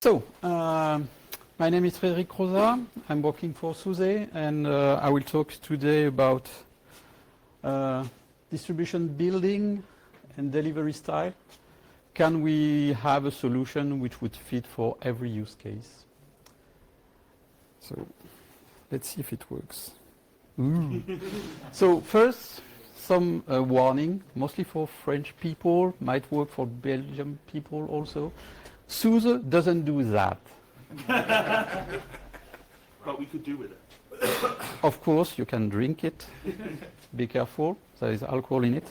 So, my name is Frédéric Rosa. I'm working for SUSE, and I will talk today about distribution building and delivery style. Can we have a solution which would fit for every use case? So, let's see if it works. So, first, some warning, mostly for French people, might work for Belgian people also. SUSE doesn't do that. But we could do with it. Of course, you can drink it. Be careful, there is alcohol in it.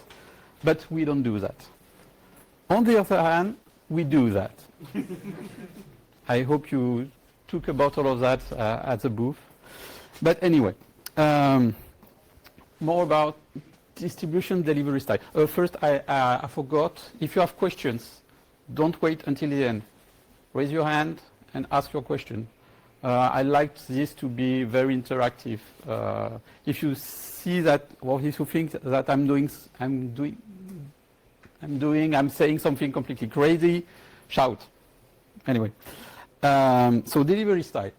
But we don't do that. On the other hand, we do that. I hope you took a bottle of that at the booth. But anyway, more about distribution delivery style. First, I forgot, if you have questions, don't wait until the end. Raise your hand and ask your question. I like this to be very interactive. If you see that, or if you think that I'm saying something completely crazy, shout. Anyway, so delivery style.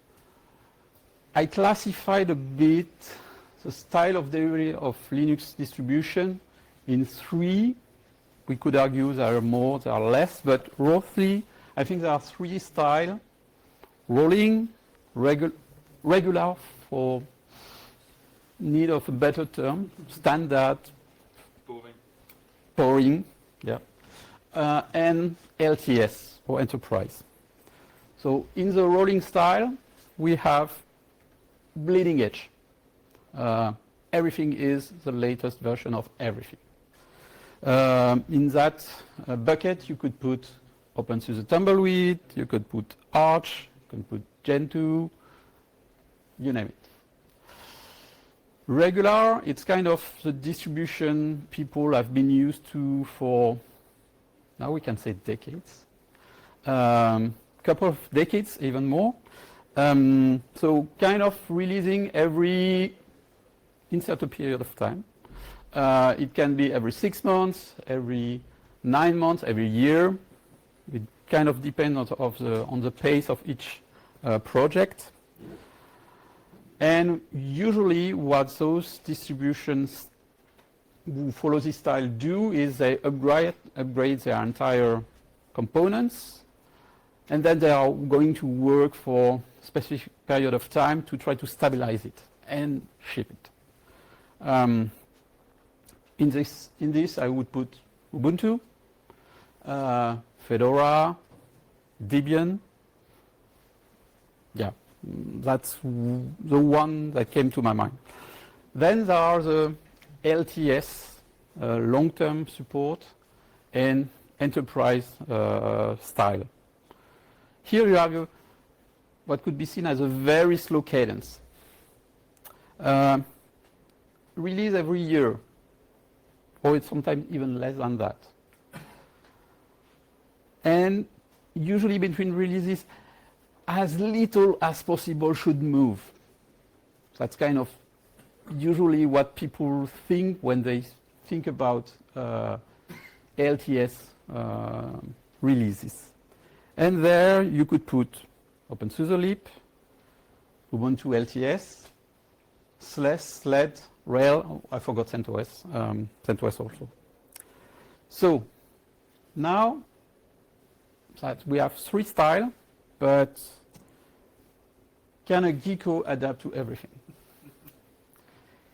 I classified a bit the style of delivery of Linux distribution in three. We could argue there are more, there are less, but roughly, I think there are three styles: rolling, regular for need of a better term, standard, boring, yeah, and LTS or enterprise. So in the rolling style, we have bleeding edge. Everything is the latest version of everything. In that bucket, you could put openSUSE Tumbleweed, you could put Arch, you could put Gentoo, you name it. Regular, it's kind of the distribution people have been used to for, now we can say decades. Couple of decades, even more. So kind of releasing every insert a period of time. It can be every 6 months, every 9 months, every year. It kind of depends on the pace of each project. And usually what those distributions who follow this style do is they upgrade their entire components, and then they are going to work for a specific period of time to try to stabilize it and ship it. In this, I would put Ubuntu, Fedora, Debian. Yeah, that's the one that came to my mind. Then there are the LTS, long-term support, and enterprise style. Here you have what could be seen as a very slow cadence. Release every year, or it's sometimes even less than that. And usually between releases, as little as possible should move. That's kind of usually what people think when they think about LTS releases. And there you could put openSUSE lib, Ubuntu LTS, sled, Rail, I forgot CentOS, CentOS also. So now that we have three styles, but can a geeko adapt to everything?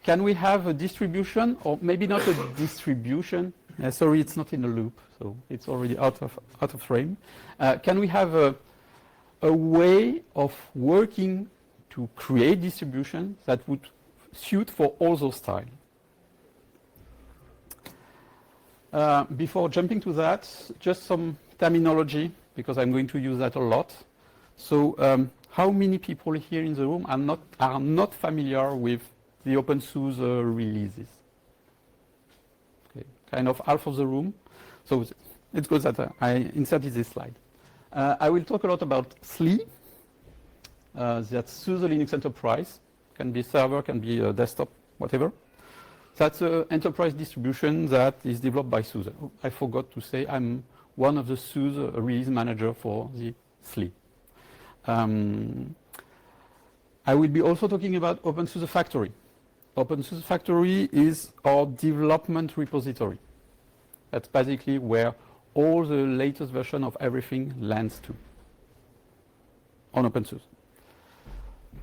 Can we have a distribution, or maybe not a distribution? Sorry, it's not in a loop, so it's already out of frame. Can we have a way of working to create distribution that would suit for all those styles? Before jumping to that, just some terminology, because I'm going to use that a lot. So how many people here in the room are not familiar with the openSUSE releases? Okay, kind of half of the room. So it's good that I inserted this slide. I will talk a lot about SLE. That's SUSE Linux Enterprise. Can be server, can be a desktop, whatever. That's an enterprise distribution that is developed by SUSE. I forgot to say I'm one of the SUSE release manager for the SLE. I will be also talking about openSUSE Factory. openSUSE Factory is our development repository. That's basically where all the latest version of everything lands to on openSUSE.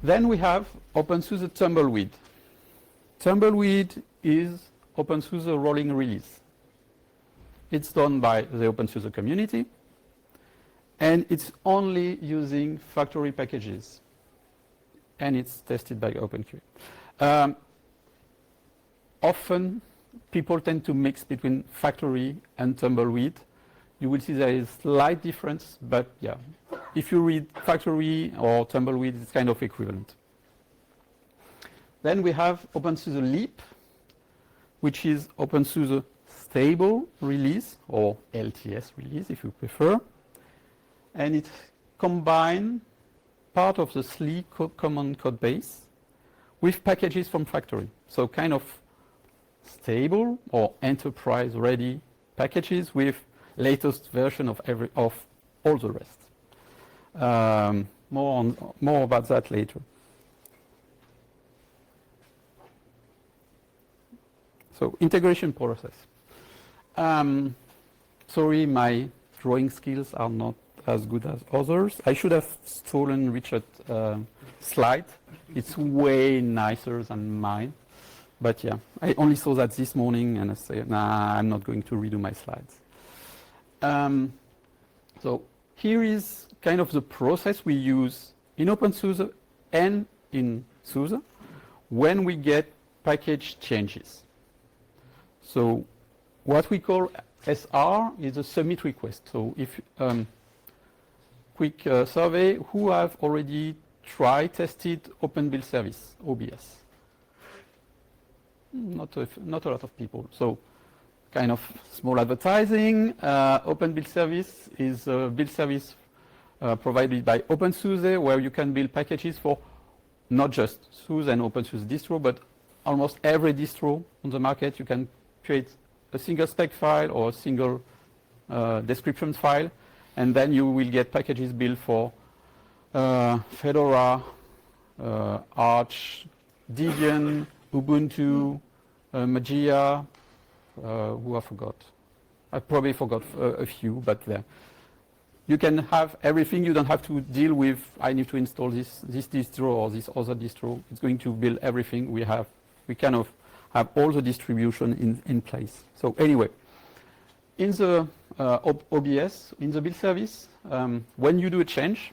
Then we have openSUSE Tumbleweed. Tumbleweed is openSUSE rolling release. It's done by the openSUSE community, and it's only using factory packages, and it's tested by OpenQA. Often, people tend to mix between factory and Tumbleweed. You will see there is a slight difference, but yeah, if you read factory or Tumbleweed, it's kind of equivalent. Then we have openSUSE Leap, which is openSUSE stable release, or LTS release if you prefer. And it combines part of the SLE common code base with packages from factory. So kind of stable or enterprise ready packages with latest version of all the rest. More about that later. So integration process. Sorry, my drawing skills are not as good as others. I should have stolen Richard's slide. It's way nicer than mine. But yeah, I only saw that this morning and I said, nah, I'm not going to redo my slides. So here is kind of the process we use in openSUSE and in SUSE when we get package changes. So what we call SR is a submit request. So if quick survey, who have already tried, tested Open Build Service, OBS? Not a lot of people. So kind of small advertising. Open Build Service is a build service provided by openSUSE, where you can build packages for not just SUSE and openSUSE distro, but almost every distro on the market. You can create a single spec file or a single description file, and then you will get packages built for Fedora, Arch, Debian, Ubuntu, Mageia, who I forgot. I probably forgot a few, but there. You can have everything. You don't have to deal with, I need to install this distro or this other distro. It's going to build everything. We kind of have all the distribution in place. So anyway, in the OBS, in the build service, when you do a change,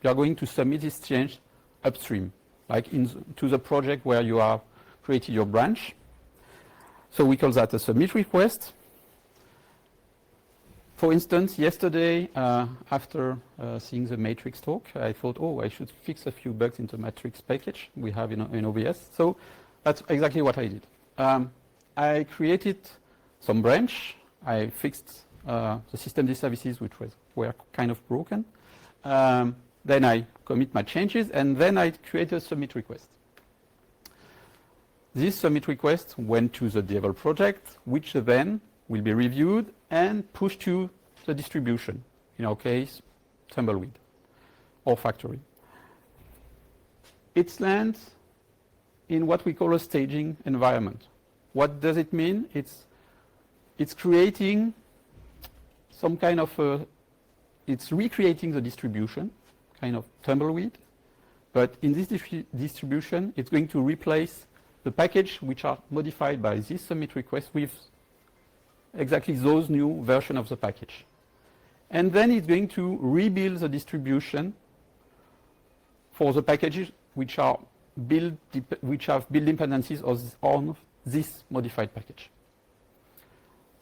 you are going to submit this change upstream, like to the project where you have created your branch. So we call that a submit request. For instance, yesterday, after seeing the Matrix talk, I thought, oh, I should fix a few bugs in the Matrix package we have in OBS. So that's exactly what I did. I created some branch. I fixed the systemd services, which were kind of broken. Then I commit my changes, and then I create a submit request. This submit request went to the devel project, which then will be reviewed and pushed to the distribution, in our case, Tumbleweed or factory. It lands in what we call a staging environment. What does it mean? It's creating some kind of it's recreating the distribution, kind of Tumbleweed, but in this distribution, it's going to replace the package which are modified by this submit request with exactly those new version of the package. And then it's going to rebuild the distribution for the packages which have build dependencies on this modified package.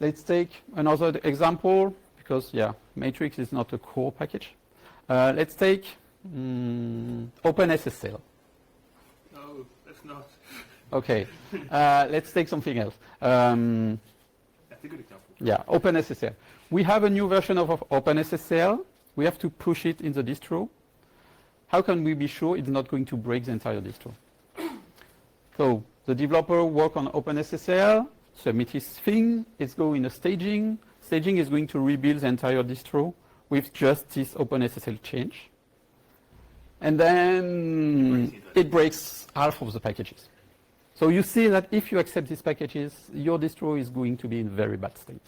Let's take another example, because yeah, Matrix is not a core package. Let's take openSSL. No, that's not. Okay, let's take something else. That's a good example. Yeah, openSSL. We have a new version of openSSL. We have to push it in the distro. How can we be sure it's not going to break the entire distro? So the developer work on openSSL, submit his thing, it's going in a staging. Staging is going to rebuild the entire distro with just this openSSL change. and then it breaks half of the packages. So you see that if you accept these packages, your distro is going to be in very bad state.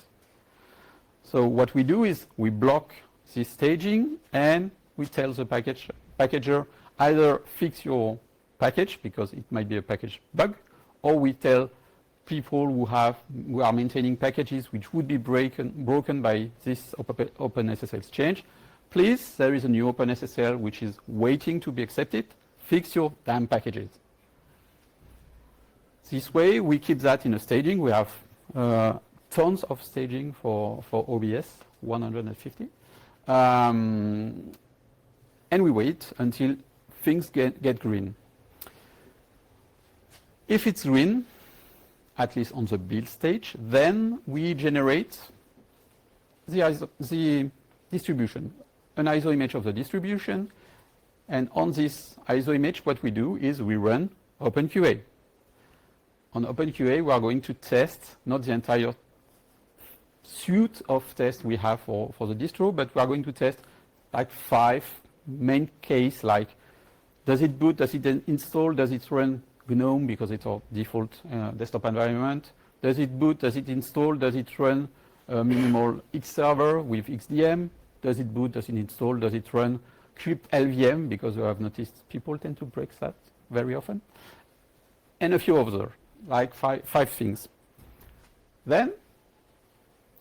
So what we do is we block this staging, and we tell the packager either fix your package because it might be a package bug, or we tell people who are maintaining packages which would be broken by this openSSL change. Please, there is a new openSSL which is waiting to be accepted. Fix your damn packages. This way, we keep that in a staging. We have tons of staging for OBS, 150. And we wait until things get green. If it's green, at least on the build stage, then we generate the distribution, an ISO image of the distribution. And on this ISO image, what we do is we run OpenQA. On OpenQA, we are going to test not the entire suite of tests we have for the distro, but we are going to test like 5 main cases, like does it boot, does it install, does it run GNOME because it's our default desktop environment, does it boot, does it install, does it run minimal X server with XDM, does it boot, does it install, does it run crypt LVM, because we have noticed people tend to break that very often, and a few others, like five things. Then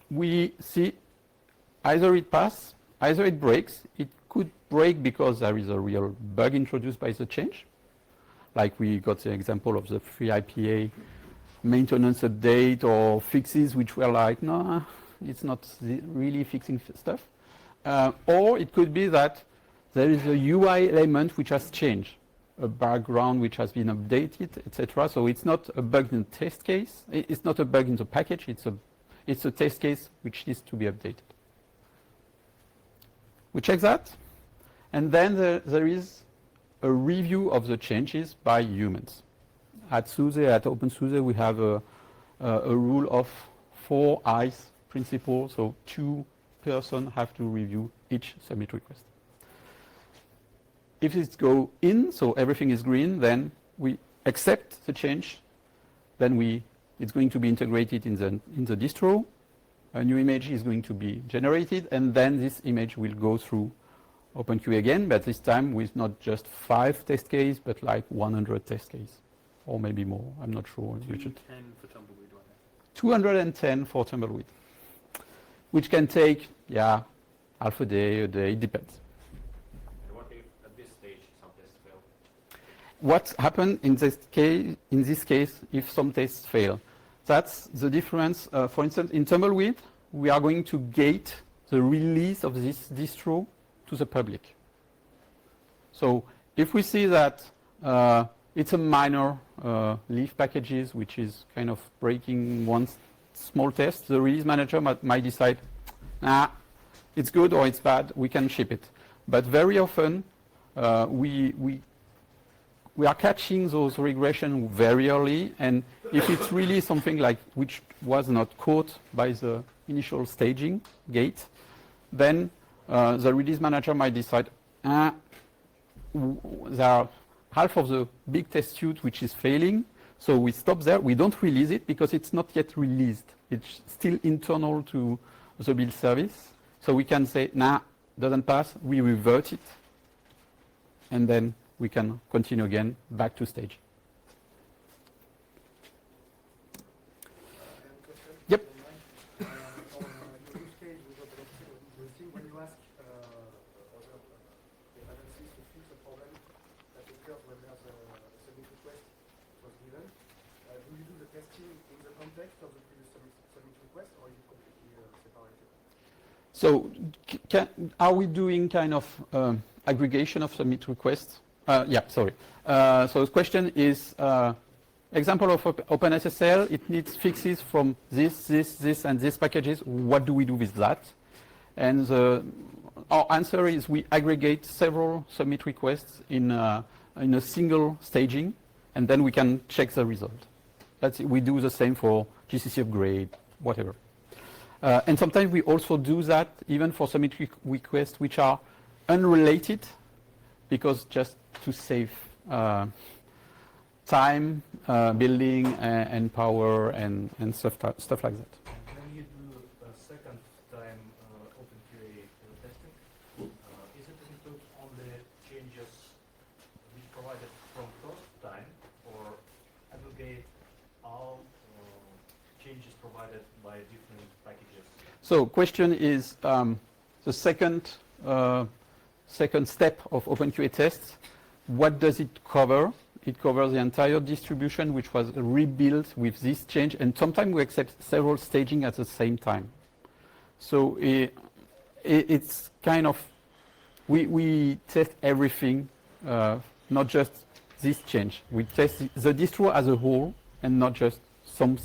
we see either it passes, either it breaks. It could break because there is a real bug introduced by the change. Like we got the example of the free IPA maintenance update or fixes which were like, no, it's not really fixing stuff. Or it could be that there is a UI element which has changed, a background which has been updated, etc. So it's not a bug in the test case. It's not a bug in the package. It's a test case which needs to be updated. We check that, and then there is a review of the changes by humans. At SUSE, at openSUSE, we have a rule of 4 eyes principle, so 2 persons have to review each submit request. If it goes in, so everything is green, then we accept the change. Then it's going to be integrated in the distro. A new image is going to be generated, and then this image will go through OpenQA again, but this time with not just 5 test cases, but like 100 test cases, or maybe more. I'm not sure. 210 for Tumbleweed, right? 210 for Tumbleweed, which can take, half a day, it depends. And what if at this stage some tests fail? What happened in this case if some tests fail? That's the difference. For instance, in Tumbleweed, we are going to gate the release of this distro to the public. So if we see that it's a minor leaf packages, which is kind of breaking one small test, the release manager might decide, it's good or it's bad, we can ship it. But very often, we are catching those regression very early, and if it's really something like which was not caught by the initial staging gate, then the release manager might decide, there are half of the big test suite which is failing, so we stop there. We don't release it because it's not yet released. It's still internal to the build service. So we can say, doesn't pass, we revert it, and then we can continue again back to stage. Yep. When you ask other agencies to fix a problem that occurs when there's a submit request was given, do you do the testing in the context of the previous submit request, or is it completely separated? So are we doing kind of aggregation of submit requests? So the question is, example of openSSL, it needs fixes from this, and this packages. What do we do with that? And our answer is we aggregate several submit requests in a single staging, and then we can check the result. We do the same for GCC upgrade, whatever. And sometimes we also do that even for submit requests which are unrelated, because just to save time, building, and power, and stuff like that. When you do a second time OpenQA testing, is it include only changes we provided from first time, or aggregate all changes provided by different packages? So question is the second step of OpenQA tests. What does it cover? It covers the entire distribution, which was rebuilt with this change, and sometimes we accept several staging at the same time. So it's kind of, we test everything, not just this change. We test the distro as a whole and not just some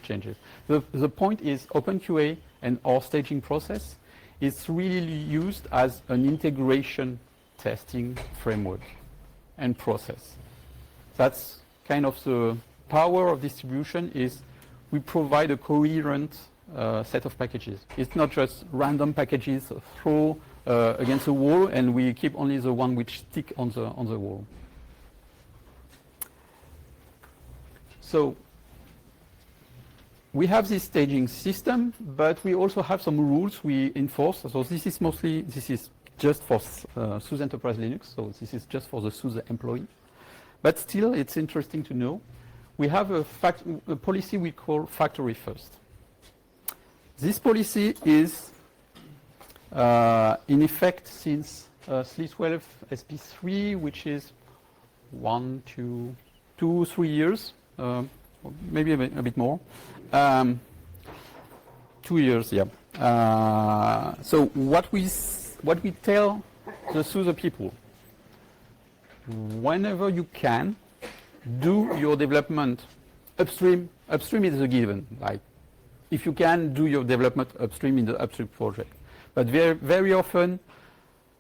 changes. The point is OpenQA and our staging process is really used as an integration testing framework and process. That's kind of the power of distribution, is we provide a coherent set of packages. It's not just random packages thrown against the wall and we keep only the one which stick on the wall. So we have this staging system, but we also have some rules we enforce. So this is just for SUSE Enterprise Linux, so this is just for the SUSE employee. But still, it's interesting to know. We have a policy we call factory first. This policy is in effect since SLE 12 SP3, which is 3 years, maybe a bit more. 2 years, yeah. So what we tell the SUSE people, whenever you can, do your development upstream. Upstream is a given. Like, if you can, do your development upstream in the upstream project. But very often,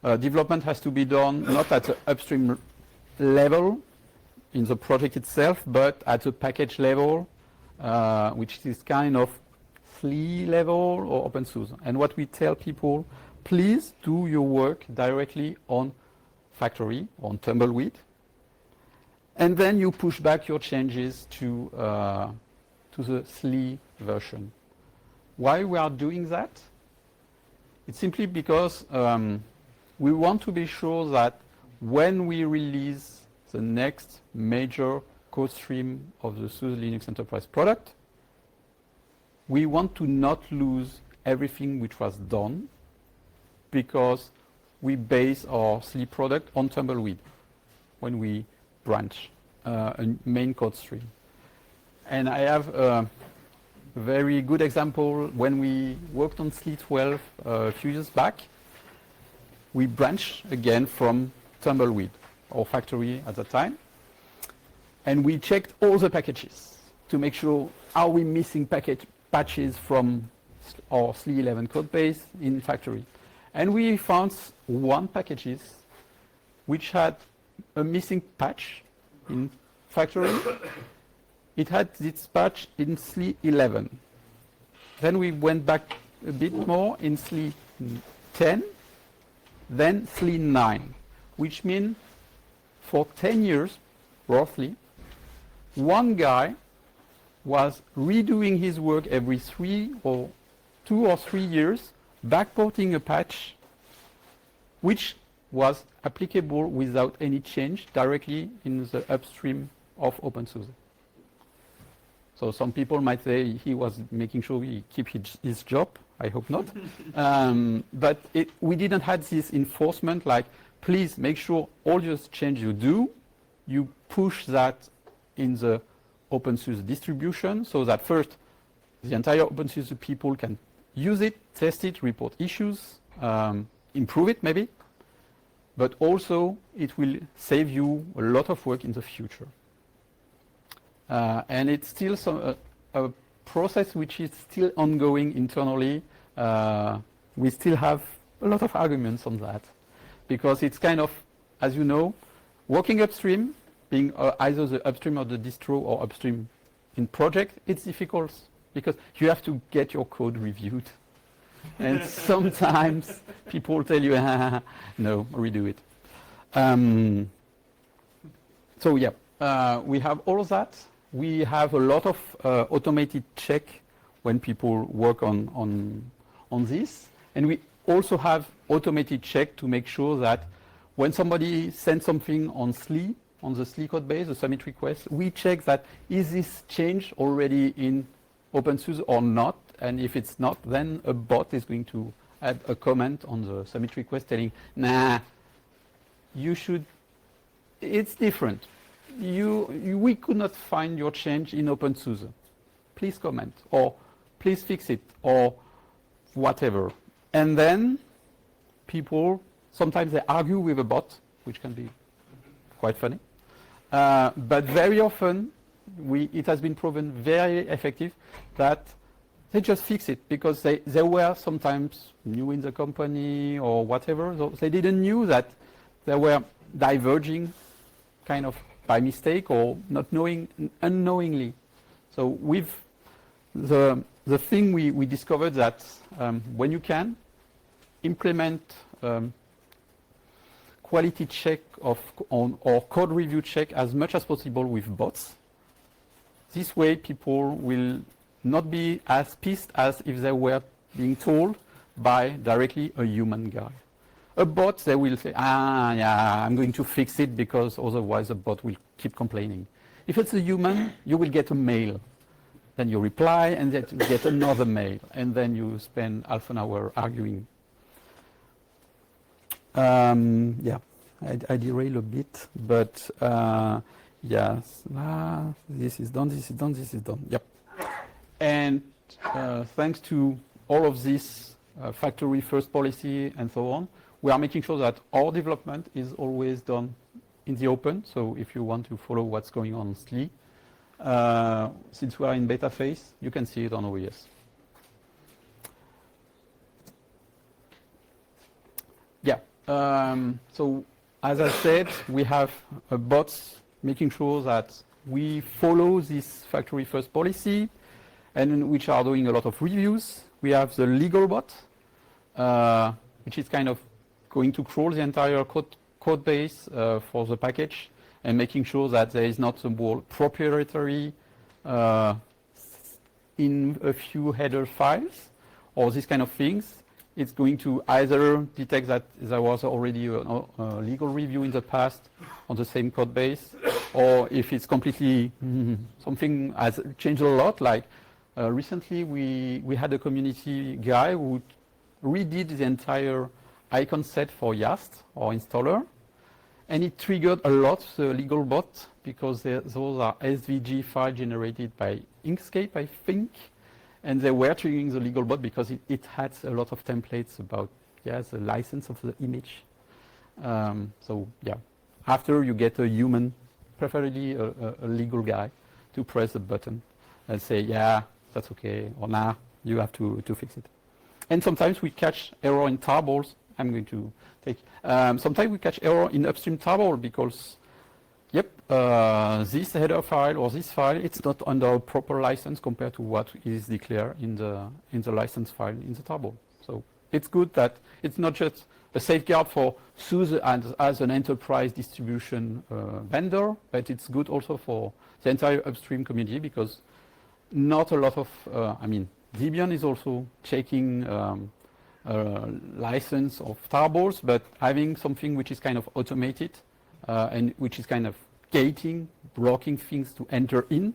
development has to be done not at the upstream level in the project itself, but at the package level, which is kind of SLE level or openSUSE. And what we tell people, please do your work directly on factory, on Tumbleweed, and then you push back your changes to the SLE version. Why we are doing that? It's simply because we want to be sure that when we release the next major code stream of the SUSE Linux Enterprise product, we want to not lose everything which was done, because we base our SLE product on Tumbleweed when we branch a main code stream. And I have a very good example. When we worked on SLE 12 a few years back, we branched again from Tumbleweed, our factory at the time, and we checked all the packages to make sure, are we missing patches from our SLE 11 code base in factory. And we found one packages which had a missing patch in factory. It had this patch in SLE 11. Then we went back a bit more in SLE 10, then SLE 9, which means for 10 years, roughly, one guy was redoing his work every 2 or 3 years, backporting a patch which was applicable without any change directly in the upstream of openSUSE. So some people might say he was making sure he keep his job. I hope not. But we didn't have this enforcement like, please make sure all your change you do, you push that in the openSUSE distribution, so that first the entire openSUSE people can use it, test it, report issues, improve it maybe, but also it will save you a lot of work in the future. And it's still a process which is still ongoing internally. We still have a lot of arguments on that, because it's kind of, as you know, working upstream, being either the upstream of the distro or upstream in project, it's difficult because you have to get your code reviewed. And sometimes people tell you, no, redo it. So yeah, we have all of that. We have a lot of automated check when people work on this, and we also have automated check to make sure that when somebody sends something on SLE, on the SLE code base, the submit request, we check that is this change already in openSUSE or not, and if it's not, then a bot is going to add a comment on the submit request telling, nah, you should, it's different. We could not find your change in openSUSE. Please comment, or please fix it, or whatever. And then people, sometimes they argue with a bot, which can be quite funny. But very often, it has been proven very effective that they just fix it because they were sometimes new in the company or whatever. So they didn't knew that they were diverging kind of by mistake or not knowing, unknowingly. So with the thing we discovered that when you can implement quality check or code review check as much as possible with bots, this way people will not be as pissed as if they were being told by directly a human guy. A bot, they will say, yeah, I'm going to fix it because otherwise the bot will keep complaining. If it's a human, you will get a mail. Then you reply and then you get another mail. And then you spend half an hour arguing. Yeah, I derail a bit, but yes, this is done, this is done, this is done. Yep. And thanks to all of this factory first policy and so on, we are making sure that our development is always done in the open. So if you want to follow what's going on SLE, since we are in beta phase, you can see it on OES. Yeah. So as I said, we have bots making sure that we follow this factory first policy, and which are doing a lot of reviews. We have the legal bot, which is kind of going to crawl the entire code base for the package and making sure that there is not some proprietary in a few header files or these kind of things. It's going to either detect that there was already a legal review in the past on the same code base, or if it's completely something has changed a lot, like recently we had a community guy who redid the entire icon set for YAST or installer, and it triggered a lot the legal bot because those are SVG files generated by Inkscape, I think, and they were triggering the legal bot because it had a lot of templates about the license of the image. So yeah, after you get a human, preferably a legal guy, to press the button and say, yeah, that's okay, or nah, you have to fix it. And sometimes we catch error in tarballs. I'm going to take. Sometimes we catch error in upstream tarball because, this header file or this file, it's not under a proper license compared to what is declared in the license file in the tarball. So it's good that it's not just a safeguard for SUSE as an enterprise distribution vendor, but it's good also for the entire upstream community because not a lot of, Debian is also checking license of tarballs, but having something which is kind of automated and which is kind of gating, blocking things to enter in,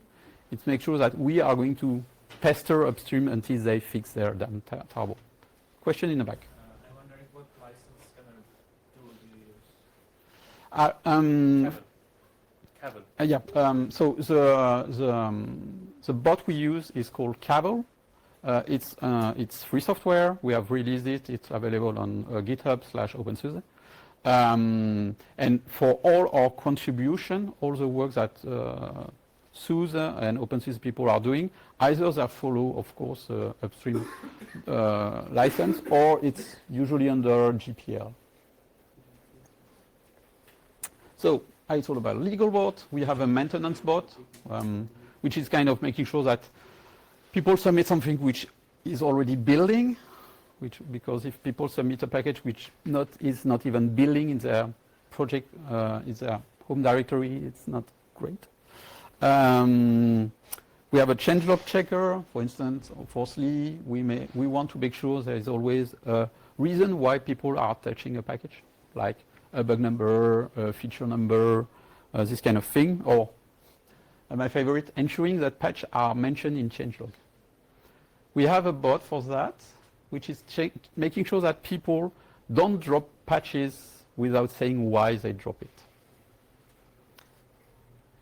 it makes sure that we are going to pester upstream until they fix their damn tarball. Question in the back. I'm wondering what license do you use? Kevin. So the bot we use is called Cable. It's free software. We have released it. It's available on GitHub/openSUSE. And for all our contribution, all the work that SUSE and openSUSE people are doing, either they follow, of course, upstream license, or it's usually under GPL. So I told about legal bot. We have a maintenance bot, which is kind of making sure that people submit something which is already building, because if people submit a package which is not even building in their project is a home directory, it's not great. We have a changelog checker, for instance. Fourthly, we want to make sure there is always a reason why people are touching a package, like a bug number, a feature number, this kind of thing. Or my favorite, ensuring that patches are mentioned in changelog. We have a bot for that, which is making sure that people don't drop patches without saying why they drop it.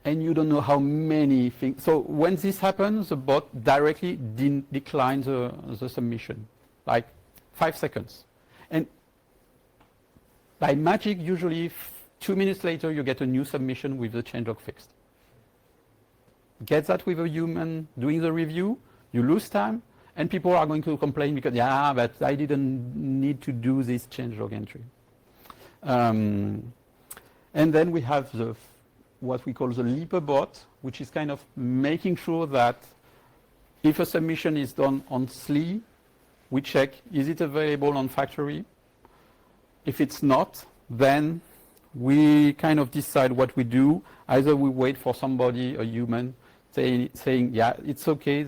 And you don't know how many things. So when this happens, the bot directly declines the submission, like 5 seconds. And by magic, usually 2 minutes later, you get a new submission with the changelog fixed. Get that with a human doing the review, you lose time, and people are going to complain because, yeah, but I didn't need to do this changelog entry. And then we have what we call the leaper bot, which is kind of making sure that if a submission is done on SLE, we check, is it available on factory? If it's not, then we kind of decide what we do. Either we wait for somebody, a human, saying, yeah, it's okay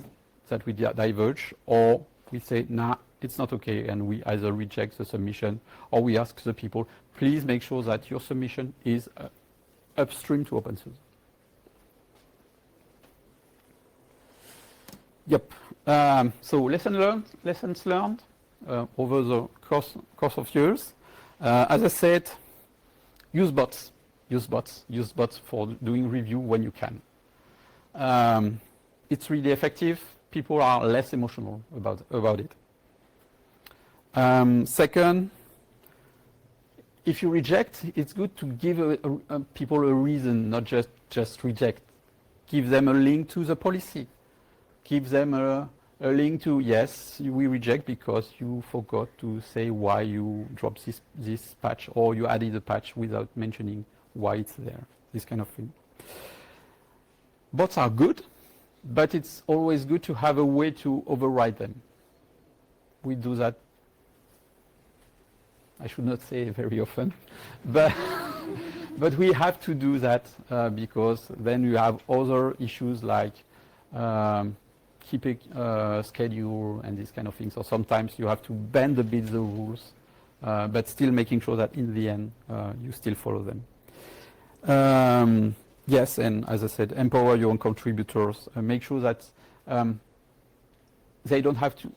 that we diverge, or we say, nah, it's not okay, and we either reject the submission, or we ask the people, please make sure that your submission is upstream to openSUSE. Yep. So lessons learned over the course of years. As I said, use bots for doing review when you can. It's really effective. People are less emotional about it. Second, if you reject, it's good to give people a reason, not just reject. Give them a link to the policy. Give them a link to, yes, we reject because you forgot to say why you dropped this patch, or you added a patch without mentioning why it's there, this kind of thing. Bots are good, but it's always good to have a way to override them. We do that, I should not say very often, but we have to do that because then you have other issues like keeping schedule and this kind of thing. So sometimes you have to bend a bit the rules, but still making sure that in the end you still follow them. Yes, and as I said, empower your own contributors. Make sure that they don't have to,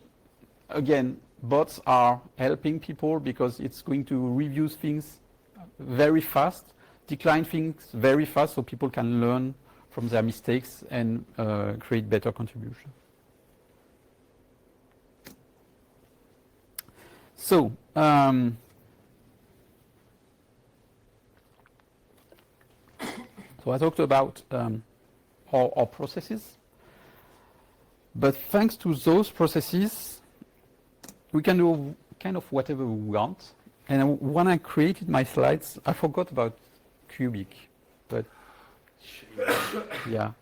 again, bots are helping people because it's going to review things very fast, decline things very fast, so people can learn from their mistakes and create better contribution. So, so I talked about our processes, but thanks to those processes, we can do kind of whatever we want. And when I created my slides, I forgot about Cubic, but yeah.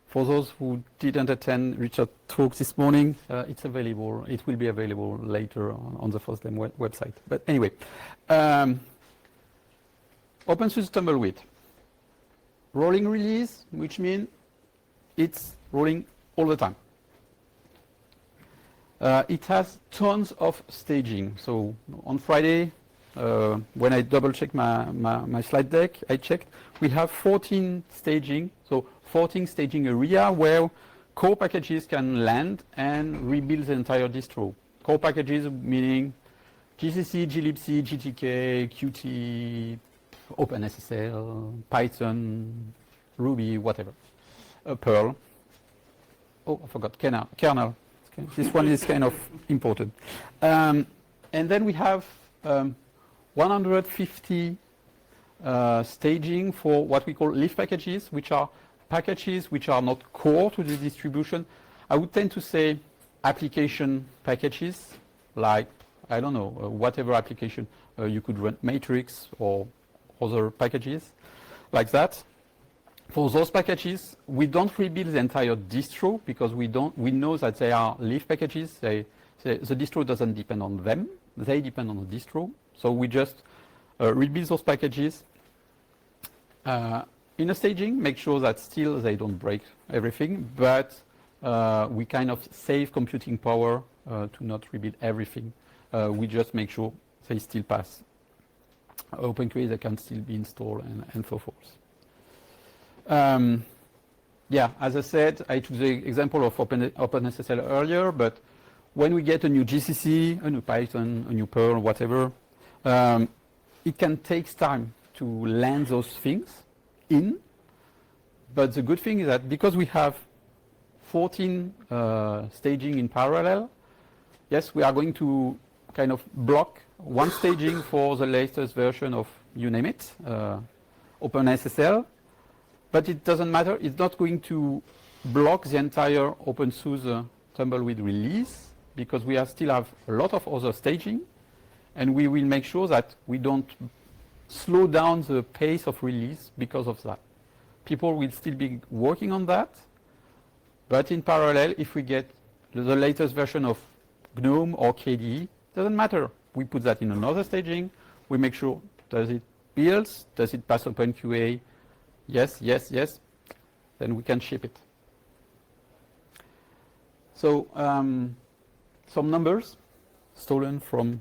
For those who didn't attend Richard's talk this morning, it's available. It will be available later on the FOSDEM website. But anyway, openSUSE Tumbleweed. Rolling release, which means it's rolling all the time. It has tons of staging. So on Friday, when I double-checked my slide deck, I checked. We have 14 staging, so 14 staging area where core packages can land and rebuild the entire distro. Core packages meaning GCC, glibc, GTK, Qt, OpenSSL, Python, Ruby, whatever, Perl. Oh, I forgot, kernel. This one is kind of important. And then we have 150 staging for what we call leaf packages, which are packages which are not core to the distribution. I would tend to say application packages, like, I don't know, whatever application you could run, Matrix or other packages like that. For those packages, we don't rebuild the entire distro because we know that they are leaf packages. The distro doesn't depend on them. They depend on the distro. So we just rebuild those packages In a staging, make sure that still they don't break everything, but we kind of save computing power to not rebuild everything. We just make sure they still pass. OpenQA, they can still be installed and so forth. Yeah, as I said, I took the example of openSSL earlier, but when we get a new GCC, a new Python, a new Perl, whatever, it can take time to land those things in. But the good thing is that because we have 14 staging in parallel, yes, we are going to kind of block one staging for the latest version of, you name it, openSSL. But it doesn't matter. It's not going to block the entire openSUSE Tumbleweed release because we still have a lot of other staging, and we will make sure that we don't slow down the pace of release because of that. People will still be working on that, but in parallel, if we get the latest version of GNOME or KDE, doesn't matter. We put that in another staging. We make sure, does it build? Does it pass OpenQA? Yes, yes, yes. Then we can ship it. So some numbers stolen from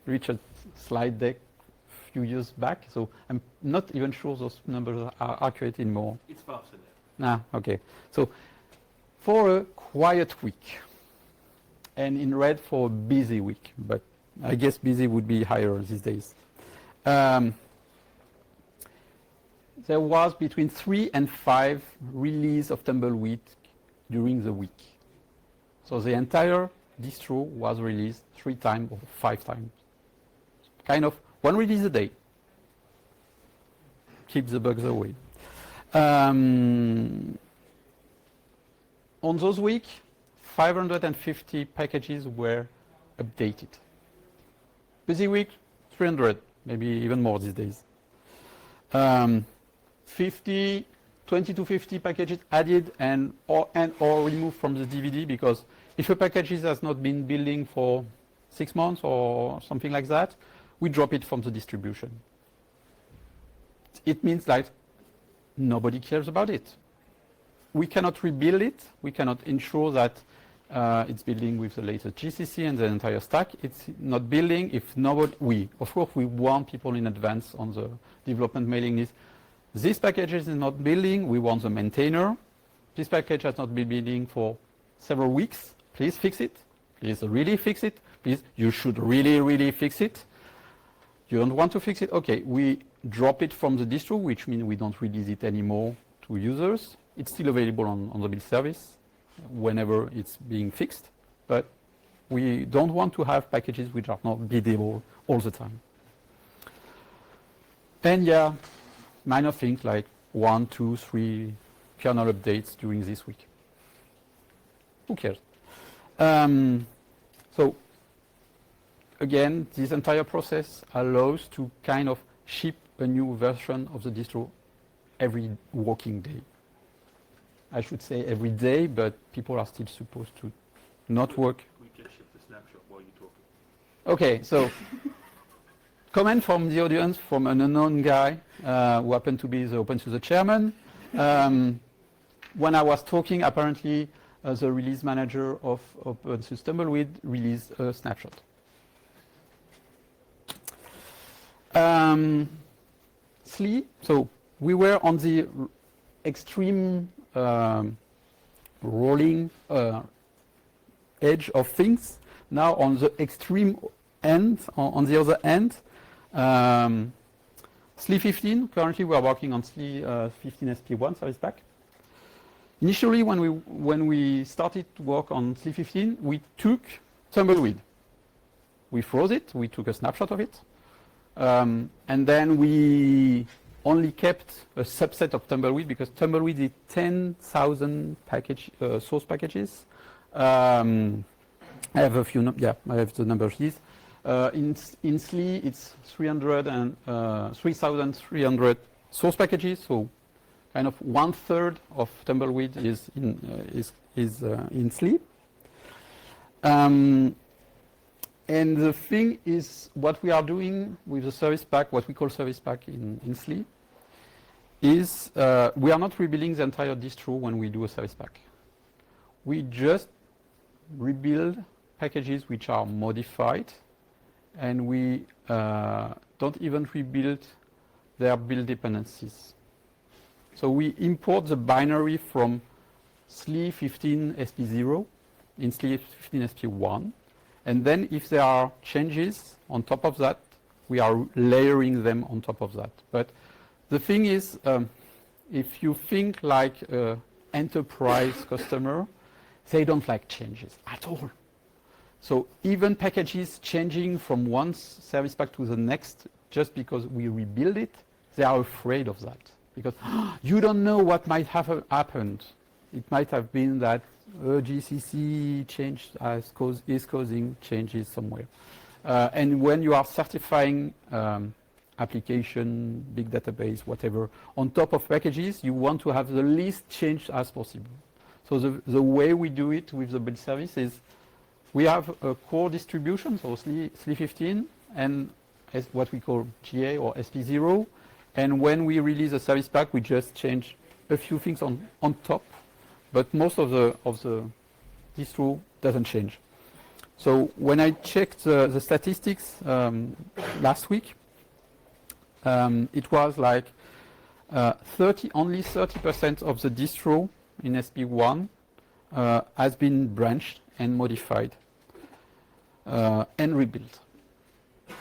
Richard's slide deck a few years back. So I'm not even sure those numbers are accurate anymore. It's faster there. Okay. So for a quiet week, and in red for a busy week, but I guess busy would be higher these days. There was between 3 and 5 release of Tumbleweed during the week. So the entire distro was released 3 times or 5 times. Kind of one release a day. Keep the bugs away. On those weeks, 550 packages were updated. Busy week, 300, maybe even more these days. 20 to 50 packages added and or removed from the DVD, because if a package has not been building for 6 months or something like that, we drop it from the distribution. It means that nobody cares about it. We cannot rebuild it. We cannot ensure that it's building with the latest GCC and the entire stack. It's not building if nobody, of course, we want people in advance on the development mailing list. This package is not building, we want the maintainer. This package has not been building for several weeks. Please fix it. Please really fix it. Please, you should really, really fix it. You don't want to fix it? Okay, we drop it from the distro, which means we don't release it anymore to users. It's still available on the build service whenever it's being fixed, but we don't want to have packages which are not buildable all the time. And yeah, minor things like 1, 2, 3 kernel updates during this week. Who cares? So again, this entire process allows to kind of ship a new version of the distro every working day. I should say every day, but people are still supposed to not work. We can ship the snapshot while you're talking. Okay, so comment from the audience from an unknown guy who happened to be the openSUSE chairman. When I was talking, apparently the release manager of openSUSE Tumbleweed released a snapshot. SLE, so we were on the extreme rolling edge of things. Now on the extreme end, on the other end, SLE 15, currently we are working on SLE 15 SP1 service pack. Initially, when we started to work on SLE 15, we took Tumbleweed. We froze it, we took a snapshot of it, and then we only kept a subset of Tumbleweed because Tumbleweed is 10,000 source packages. I have a few, I have the numbers here. In SLE, it's 3,300 source packages, so kind of 1/3 of Tumbleweed is in SLE. And the thing is, what we are doing with the service pack, what we call service pack in SLE, is we are not rebuilding the entire distro when we do a service pack. We just rebuild packages which are modified, and we don't even rebuild their build dependencies. So we import the binary from SLE15 SP0 in SLE15 SP1, and then if there are changes on top of that, we are layering them on top of that. But the thing is, if you think like an enterprise customer, they don't like changes at all. So even packages changing from one service pack to the next, just because we rebuild it, they are afraid of that. Because you don't know what might have happened. It might have been that GCC change is causing changes somewhere. And when you are certifying application, big database, whatever, on top of packages, you want to have the least change as possible. So the way we do it with the build service is we have a core distribution, so SLE15, and what we call GA or SP0. And when we release a service pack, we just change a few things on top, but most of the distro doesn't change. So when I checked the statistics last week, it was like only 30% of the distro in SP1 has been branched and modified and rebuilt.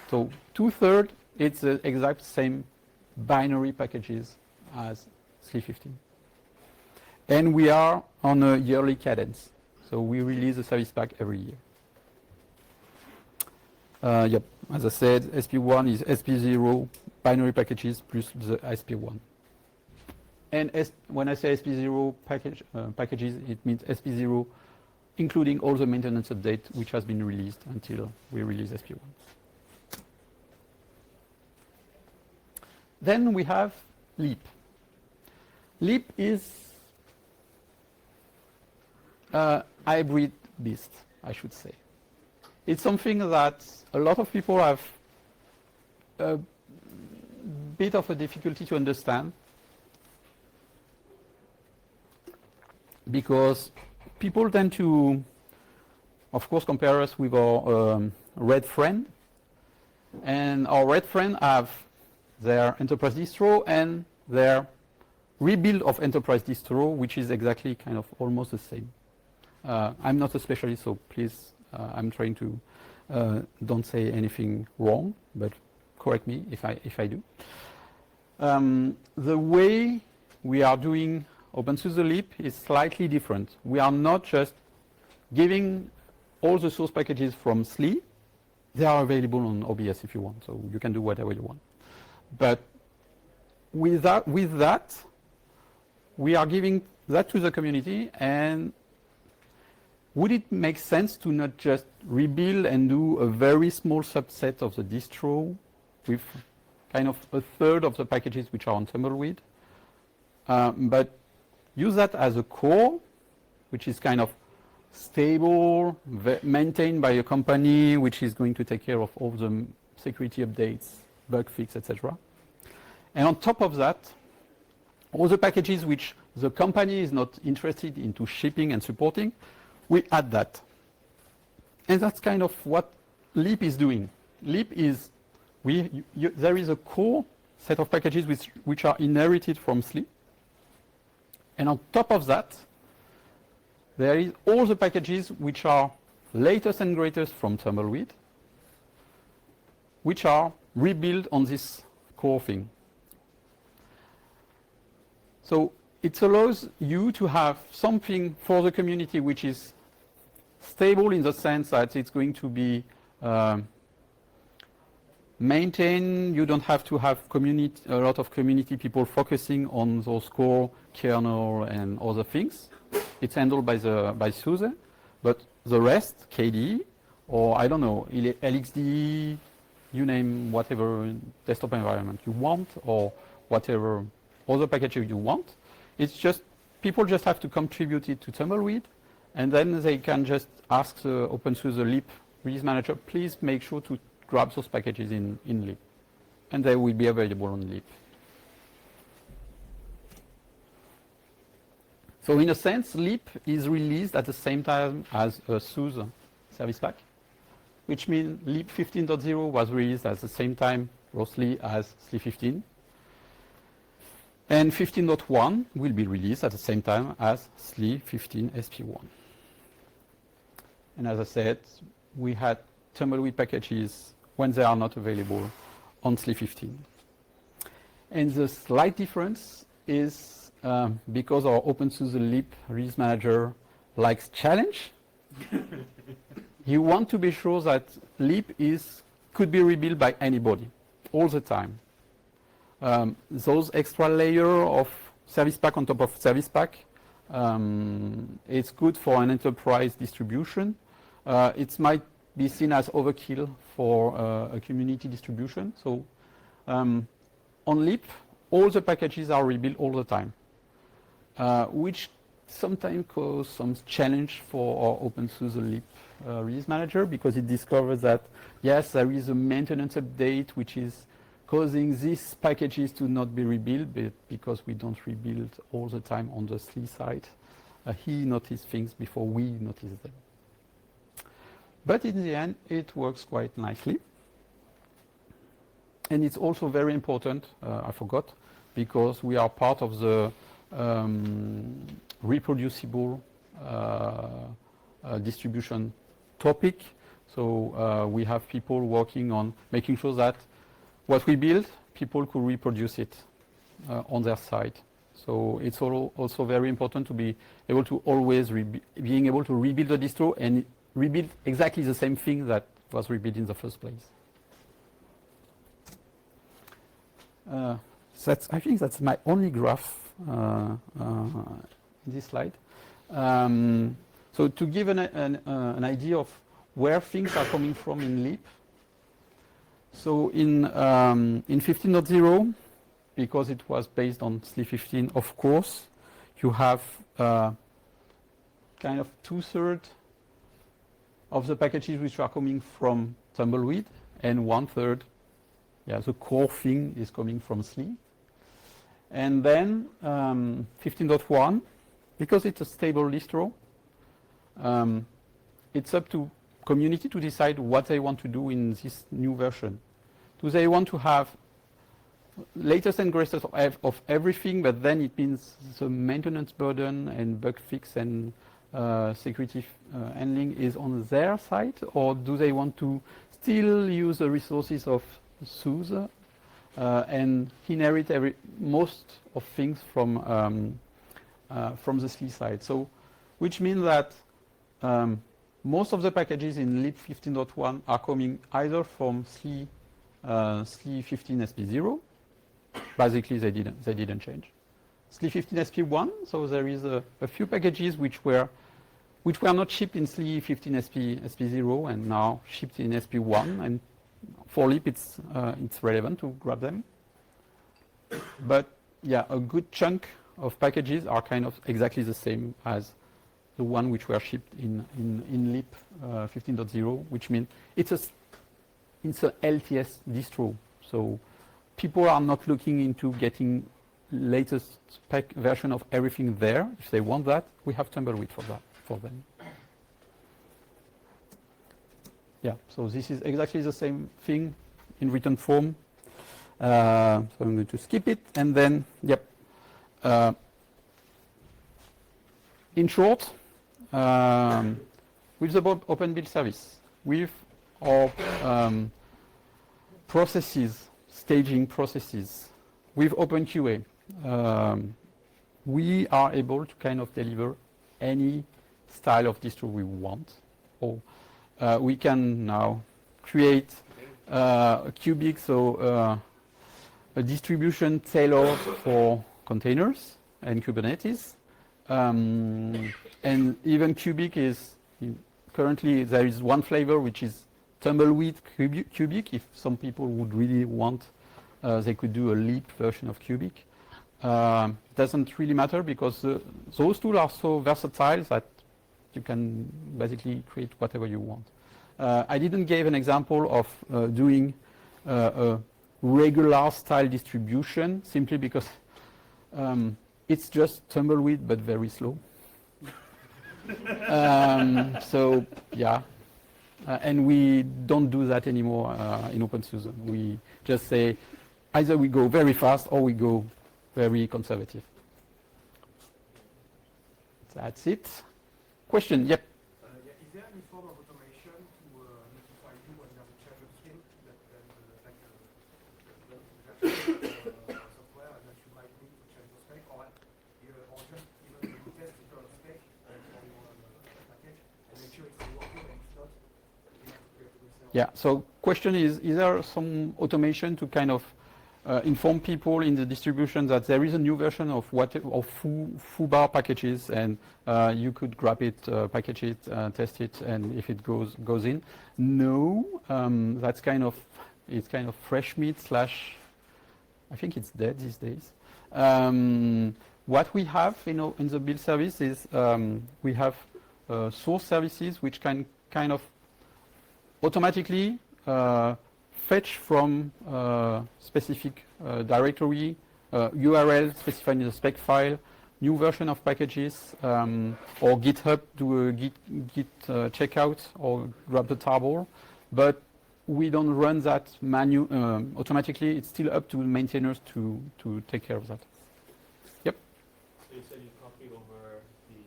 So 2/3, it's the exact same binary packages as SLE15. And we are on a yearly cadence. So we release a service pack every year. Yep, as I said, SP1 is SP0 binary packages plus the SP1. And when I say SP0 packages, it means SP0 including all the maintenance update which has been released until we release SP1. Then we have Leap. Leap is a hybrid beast, I should say. It's something that a lot of people have a bit of a difficulty to understand, because people tend to, of course, compare us with our red friend, and our red friend have their enterprise distro and their rebuild of enterprise distro, which is exactly kind of almost the same. I'm not a specialist, so please, I'm trying to don't say anything wrong, but correct me if I do. The way we are doing openSUSE Leap is slightly different. We are not just giving all the source packages from SLE. They are available on OBS if you want, so you can do whatever you want. But with that, we are giving that to the community, and would it make sense to not just rebuild and do a very small subset of the distro with kind of 1/3 of the packages which are on Tumbleweed, but use that as a core, which is kind of stable, maintained by a company which is going to take care of all the security updates, bug fix, etc. And on top of that, all the packages which the company is not interested into shipping and supporting, we add that. And that's kind of what Leap is doing. Leap is, there is a core set of packages which are inherited from SLE. And on top of that, there is all the packages which are latest and greatest from Tumbleweed, which are rebuilt on this core thing. So it allows you to have something for the community which is stable in the sense that it's going to be maintained. You don't have to have a lot of community people focusing on those core kernel and other things. It's handled by SUSE, but the rest, KDE, or I don't know, LXD, you name whatever desktop environment you want, or whatever other package you want. It's just, people just have to contribute it to Tumbleweed, and then they can just ask the openSUSE Leap release manager, please make sure to grab those packages in Leap. And they will be available on Leap. So in a sense, Leap is released at the same time as a SUSE service pack, which means Leap 15.0 was released at the same time, roughly, as SLE 15. And 15.1 will be released at the same time as SLE 15 SP1. And as I said, we had Tumbleweed packages when they are not available on SLE 15. And the slight difference is because our openSUSE Leap release manager likes challenge. You want to be sure that Leap could be rebuilt by anybody all the time. Those extra layer of service pack on top of service pack, it's good for an enterprise distribution. It might be seen as overkill for a community distribution. So on Leap, all the packages are rebuilt all the time, which sometimes cause some challenge for our openSUSE Leap release manager, because it discovers that, yes, there is a maintenance update which is causing these packages to not be rebuilt, but because we don't rebuild all the time on the SLE side, he noticed things before we noticed them. But in the end, it works quite nicely. And it's also very important, I forgot, because we are part of the reproducible distribution topic. So we have people working on making sure that what we build, people could reproduce it on their side. So it's also very important to be able to always being able to rebuild the distro and rebuild exactly the same thing that was rebuilt in the first place. I think that's my only graph in this slide. So to give an idea of where things are coming from in Leap. So in 15.0, because it was based on SLE 15, of course, you have kind of 2/3 of the packages which are coming from Tumbleweed, and 1/3, the core thing is coming from SLE. And then 15.1, because it's a stable distro, it's up to community to decide what they want to do in this new version. Do they want to have latest and greatest of everything, but then it means the maintenance burden and bug fix and security handling is on their side, or do they want to still use the resources of SUSE and inherit most of things from the SLE side? So, which means that most of the packages in Leap 15.1 are coming either from SLE 15 SP0. Basically, they didn't change. SLE 15 SP1. So there is a few packages which were not shipped in SLE 15 SP0 and now shipped in SP1. And for Leap, it's relevant to grab them. But yeah, a good chunk of packages are kind of exactly the same as the one which were shipped in Leap 15.0, which means it's a LTS distro. So people are not looking into getting latest spec version of everything there. If they want that, we have Tumbleweed for them. Yeah, so this is exactly the same thing in written form. So I'm going to skip it, and then, in short, with the open build service, with our processes, staging processes, with OpenQA, we are able to kind of deliver any style of distro we want. Or we can now create a cubic, so a distribution tailored for containers and Kubernetes. And even Cubic is, currently there is one flavor which is Tumbleweed Cubic. If some people would really want, they could do a Leap version of Cubic. Doesn't really matter because those tools are so versatile that you can basically create whatever you want. I didn't give an example of doing a regular style distribution simply because It's just Tumbleweed, but very slow. So yeah, and we don't do that anymore in openSUSE. We just say either we go very fast or we go very conservative. That's it. Question? Yep. Yeah, is there any form of automation to notify you when there's a change upstream that like software and that you might need to change the spec, or just even you test the current spec for your package and make sure it's working, and if not, you have to do Yeah. So question is there some automation to kind of inform people in the distribution that there is a new version of foobar packages, and you could grab it, package it, test it, and if it goes in? No, that's kind of fresh meat / I think it's dead these days. What we have in the build service is we have source services which can kind of automatically fetch from specific directory, URL specified in the spec file, new version of packages, or GitHub do a git checkout or grab the tarball. But we don't run that automatically. It's still up to maintainers to take care of that. Yep. So you said you copy over the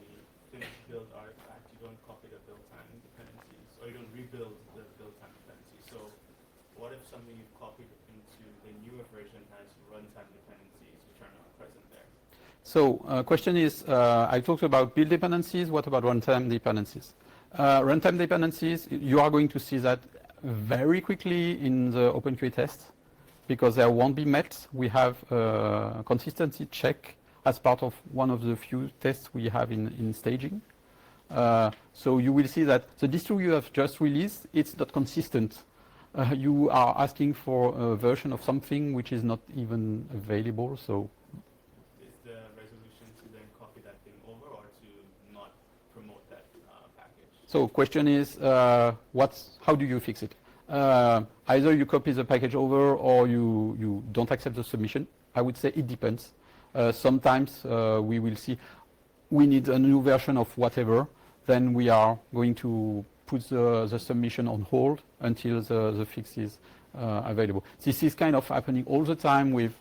finished build artifact. You don't copy the build time dependencies, or you don't rebuild the build time dependencies. So what if something you've copied into the newer version has runtime dependencies which are not present there? So question is, I talked about build dependencies. What about runtime dependencies? Runtime dependencies, you are going to see that very quickly in the OpenQA test because they won't be met. We have a consistency check as part of one of the few tests we have in staging. So you will see that the distro you have just released, it's not consistent. You are asking for a version of something which is not even available. So is the resolution to then copy that thing over or to not promote that package? So question is, how do you fix it? Either you copy the package over or you don't accept the submission. I would say it depends. Sometimes we will see we need a new version of whatever. Then we are going to put the submission on hold until the fix is available. This is kind of happening all the time with,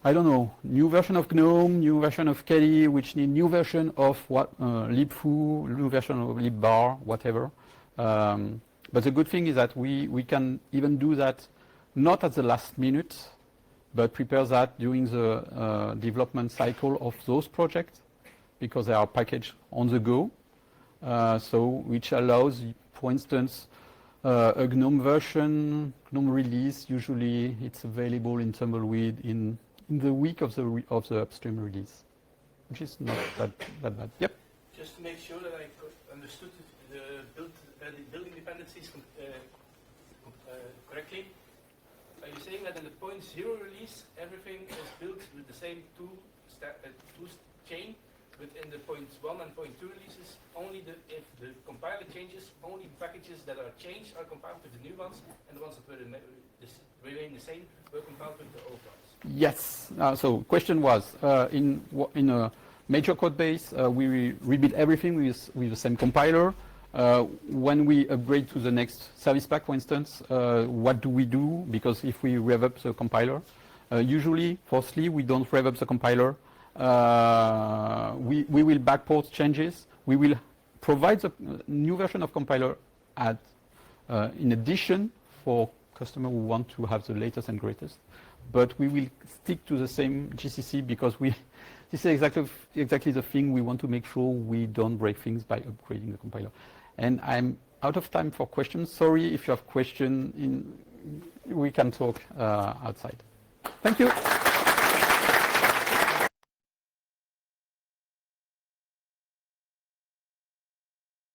I don't know, new version of GNOME, new version of Kali, which need new version of libfoo, new version of libbar, whatever. But the good thing is that we can even do that not at the last minute, but prepare that during the development cycle of those projects because they are packaged on the go. So which allows, for instance, a GNOME version, GNOME release. Usually, it's available in Tumbleweed in the week of the upstream release, which is not that bad. Yep. Just to make sure that I understood the building dependencies correctly, are you saying that in the 0.0 release, everything is built with the same two chain? But in the 0.1 and 0.2 releases, if the compiler changes, only packages that are changed are compiled with the new ones, and the ones that remain the same were compiled with the old ones? Yes. So question was, in a major code base, we rebuild everything with the same compiler. When we upgrade to the next service pack, for instance, what do we do? Because if we rev up the compiler, usually, firstly, we don't rev up the compiler. We will backport changes. We will provide the new version of compiler in addition for customers who want to have the latest and greatest. But we will stick to the same GCC because this is exactly the thing we want to make sure we don't break things by upgrading the compiler. And I'm out of time for questions. Sorry if you have questions. We can talk outside. Thank you.